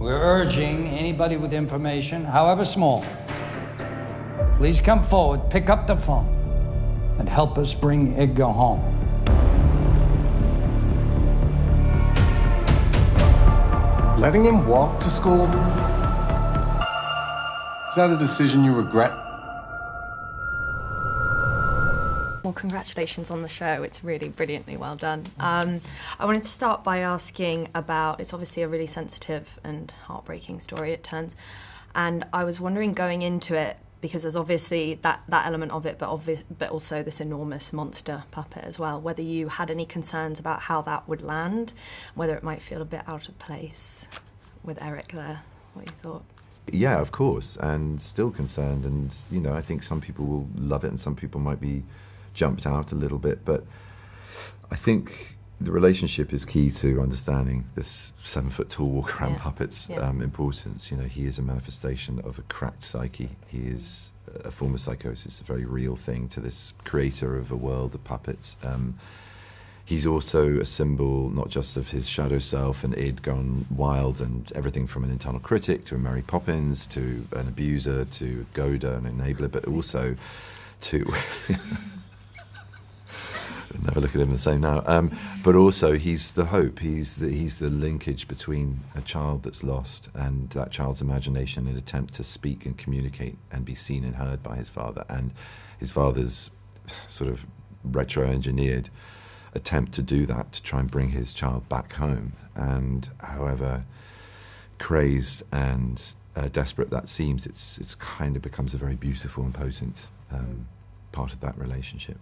We're urging anybody with information, however small, please come forward, pick up the phone, and help us bring Edgar home. Letting him walk to school? Is that a decision you regret? Well, congratulations on the show. It's really brilliantly well done. I wanted to start by asking about, it's obviously a really sensitive and heartbreaking story, it turns. And I was wondering going into it, because there's obviously that element of it, but also this enormous monster puppet as well, whether you had any concerns about how that would land, whether it might feel a bit out of place with Eric there, what you thought. Yeah, of course, and still concerned. And, you know, I think some people will love it and some people might be jumped out a little bit, but I think the relationship is key to understanding this 7-foot-tall walk-around puppet's importance. You know, he is a manifestation of a cracked psyche. He is a form of psychosis, a very real thing to this creator of a world of puppets. He's also a symbol not just of his shadow self and id gone wild and everything from an internal critic to a Mary Poppins to an abuser to a goader, an enabler, but also to... Never look at him the same now. But also, he's the hope. He's the linkage between a child that's lost and that child's imagination in an attempt to speak and communicate and be seen and heard by his father. And his father's sort of retro-engineered attempt to do that, to try and bring his child back home. And however crazed and desperate that seems, it's kind of becomes a very beautiful and potent part of that relationship.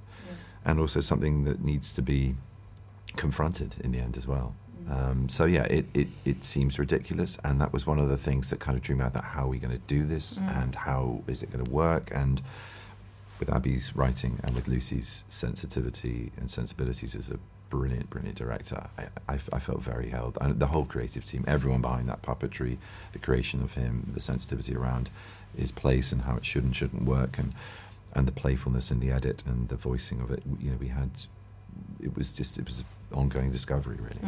And also something that needs to be confronted in the end as well. So yeah, it seems ridiculous, and that was one of the things that kind of drew me out, that how are we going to do this and how is it going to work? And with Abby's writing and with Lucy's sensitivity and sensibilities as a brilliant, brilliant director, I felt very held. And the whole creative team, everyone behind that puppetry, the creation of him, the sensitivity around his place and how it should and shouldn't work, and the playfulness in the edit and the voicing of it, you know, it was ongoing discovery, really.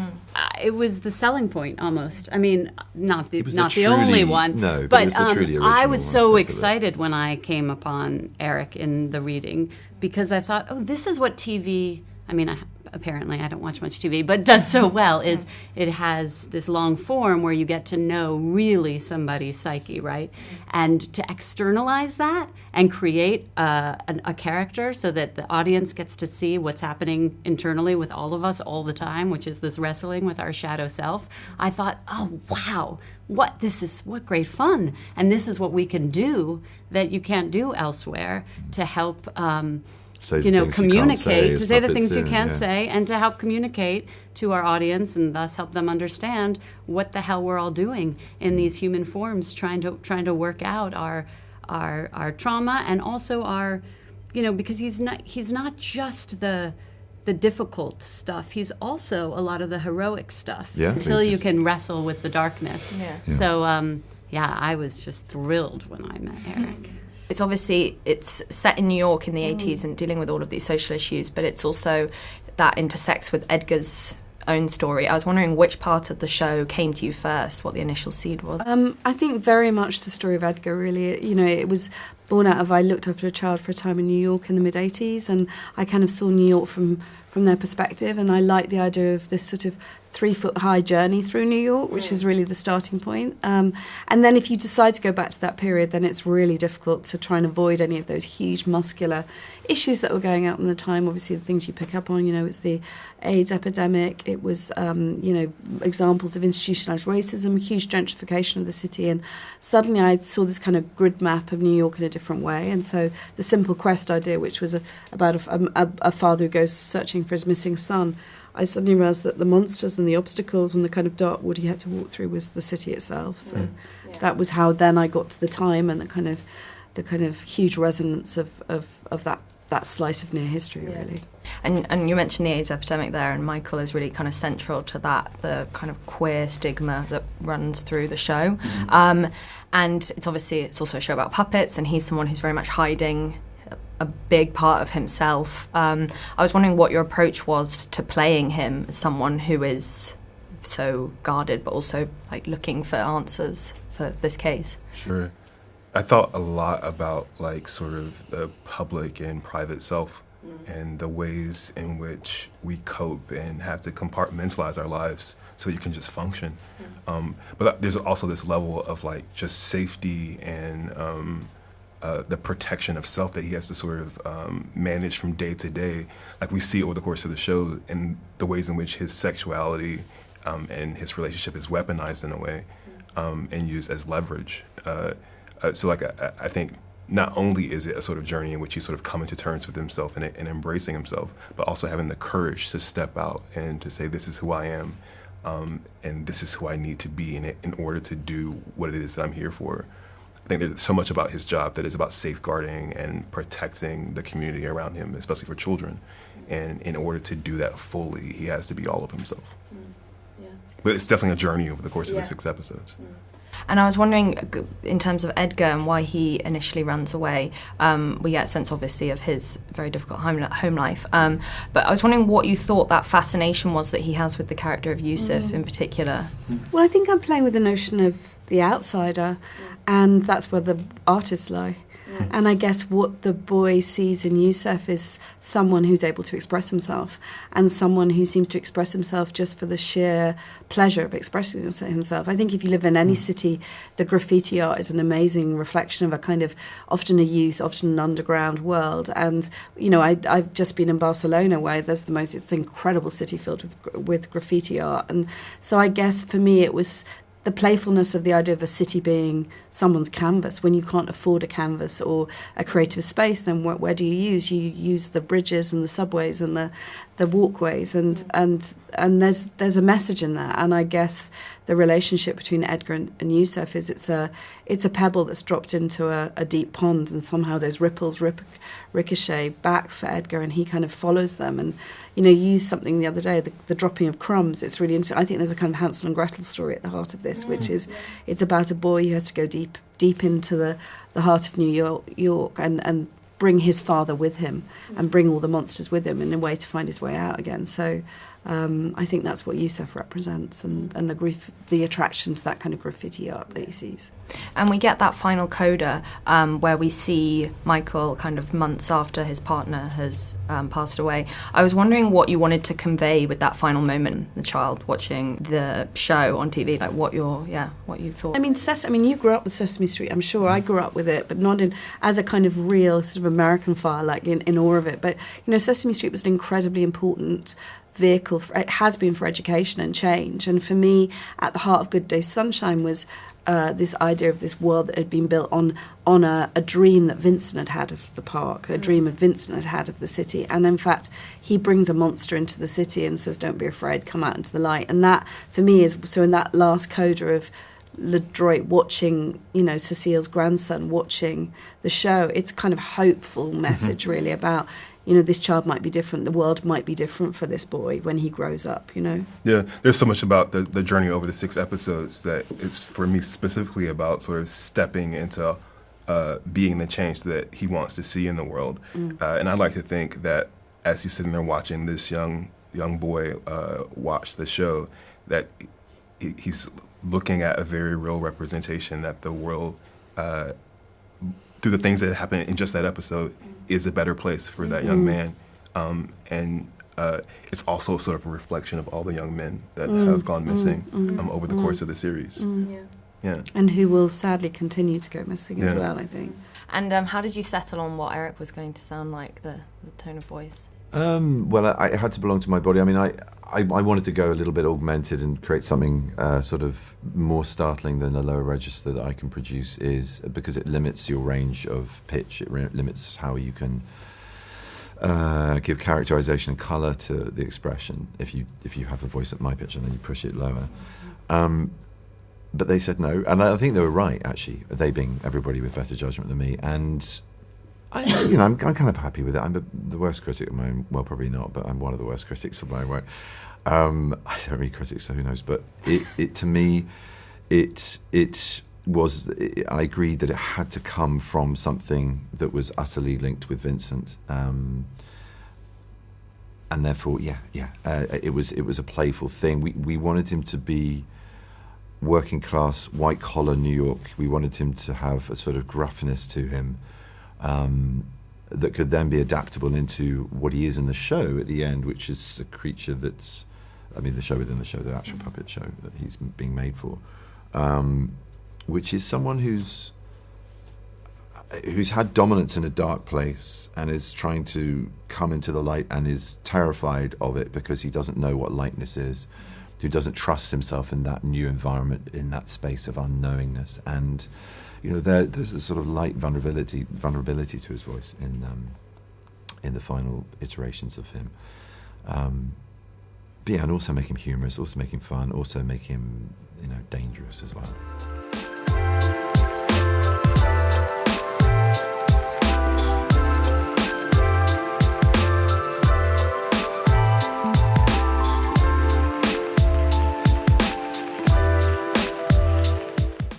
It was the selling point, almost. I mean, not the truly, only one. No, but it was the truly original I was so aspect of it. excited when I came upon Eric in the reading, because I thought, oh, this is what TV, I mean, apparently I don't watch much TV, but does so well, is it has this long form where you get to know really somebody's psyche, right? And to externalize that and create a character so that the audience gets to see what's happening internally with all of us all the time, which is this wrestling with our shadow self, I thought, oh, wow, what great fun. And this is what we can do that you can't do elsewhere to help communicate, to say the things you can't say, and to help communicate to our audience and thus help them understand what the hell we're all doing in these human forms, trying to work out our trauma, and also our, because he's not just the difficult stuff. He's also a lot of the heroic stuff until you can wrestle with the darkness. Yeah. So I was just thrilled when I met Eric. It's set in New York in the 80s and dealing with all of these social issues, but it's also that intersects with Edgar's own story. I was wondering which part of the show came to you first, what the initial seed was. I think very much the story of Edgar, really. It was born out of, I looked after a child for a time in New York in the mid-80s, and I kind of saw New York from their perspective, and I liked the idea of this sort of 3-foot-high journey through New York, which is really the starting point. And then if you decide to go back to that period, then it's really difficult to try and avoid any of those huge muscular issues that were going out in the time. Obviously, the things you pick up on, it's the AIDS epidemic. It was, examples of institutionalized racism, huge gentrification of the city. And suddenly I saw this kind of grid map of New York in a different way. And so the Simple Quest idea, which was about a father who goes searching for his missing son, I suddenly realised that the monsters and the obstacles and the kind of dark wood he had to walk through was the city itself. So that was how then I got to the time and the kind of huge resonance of that slice of near history, really. And you mentioned the AIDS epidemic there, and Michael is really kind of central to that, the kind of queer stigma that runs through the show. And it's also a show about puppets, and he's someone who's very much hiding a big part of himself. I was wondering what your approach was to playing him as someone who is so guarded, but also like looking for answers for this case? Sure. I thought a lot about like sort of the public and private self and the ways in which we cope and have to compartmentalize our lives so you can just function. But there's also this level of like just safety and the protection of self that he has to sort of manage from day to day. Like we see over the course of the show and the ways in which his sexuality and his relationship is weaponized in a way and used as leverage. So like I think not only is it a sort of journey in which he's sort of coming to terms with himself and embracing himself, but also having the courage to step out and to say, this is who I am, and this is who I need to be in order to do what it is that I'm here for. I think there's so much about his job that is about safeguarding and protecting the community around him, especially for children. And in order to do that fully, he has to be all of himself. But it's definitely a journey over the course of the 6 episodes. And I was wondering, in terms of Edgar and why he initially runs away, we get a sense, obviously, of his very difficult home life. But I was wondering what you thought that fascination was that he has with the character of Yusuf in particular. Well, I think I'm playing with the notion of the outsider, and that's where the artists lie. And I guess what the boy sees in Yusuf is someone who's able to express himself, and someone who seems to express himself just for the sheer pleasure of expressing himself. I think if you live in any city, the graffiti art is an amazing reflection of a kind of often a youth, often an underground world. And, you know, I've just been in Barcelona, where it's an incredible city filled with graffiti art. And so I guess for me it was the playfulness of the idea of a city being someone's canvas. When you can't afford a canvas or a creative space, then where do you use? You use the bridges and the subways and the walkways, and there's a message in that. And I guess the relationship between Edgar and Yusuf is it's a pebble that's dropped into a deep pond, and somehow those ripples ricochet back for Edgar, and he kind of follows them. And you used something the other day, the dropping of crumbs. It's really interesting. I think there's a kind of Hansel and Gretel story at the heart of this, which is it's about a boy who has to go deep into the heart of New York and bring his father with him and bring all the monsters with him in a way to find his way out again. So I think that's what Yusuf represents, and the attraction to that kind of graffiti art that he sees. And we get that final coda where we see Michael kind of months after his partner has passed away. I was wondering what you wanted to convey with that final moment, the child watching the show on TV, like what you thought. I mean, you grew up with Sesame Street, I'm sure. I grew up with it, but not as a kind of real sort of American file, like in awe of it. But, Sesame Street was an incredibly important vehicle, it has been for education and change. And for me, at the heart of Good Day Sunshine was this idea of this world that had been built on a dream that Vincent had of the park, a dream that Vincent had of the city. And in fact, he brings a monster into the city and says, don't be afraid, come out into the light. And that, for me, is, so in that last coda of LeDroit watching, Cecile's grandson watching the show, it's a kind of hopeful message really about, this child might be different, the world might be different for this boy when he grows up, Yeah, there's so much about the journey over the 6 episodes that it's, for me, specifically about sort of stepping into being the change that he wants to see in the world. And I like to think that as he's sitting there watching this young boy watch the show, that he's looking at a very real representation that the world, through the things that happen in just that episode, is a better place for that young man. And it's also sort of a reflection of all the young men that have gone missing over the course of the series. Yeah. And who will sadly continue to go missing as well, I think. And how did you settle on what Eric was going to sound like, the tone of voice? Well, I had to belong to my body. I mean, I wanted to go a little bit augmented and create something sort of more startling than a lower register that I can produce, is because it limits your range of pitch. It limits how you can give characterization and color to the expression if you have a voice at my pitch and then you push it lower. But they said no, and I think they were right, actually, they being everybody with better judgment than me. And I'm kind of happy with it. I'm the worst critic of my own, well, probably not, but I'm one of the worst critics of my own work. I don't read critics, so who knows? But it to me, it was. I agreed that it had to come from something that was utterly linked with Vincent. and therefore, it was a playful thing. We wanted him to be working class, white collar New York. We wanted him to have a sort of gruffness to him that could then be adaptable into what he is in the show at the end, which is a creature that's, I mean, the show within the show, the actual puppet show that he's being made for, which is someone who's had dominance in a dark place and is trying to come into the light and is terrified of it because he doesn't know what lightness is, who doesn't trust himself in that new environment, in that space of unknowingness. And you know, there's a sort of light vulnerability to his voice in the final iterations of him. But yeah, and also make him humorous, also make him fun, also make him, you know, dangerous as well.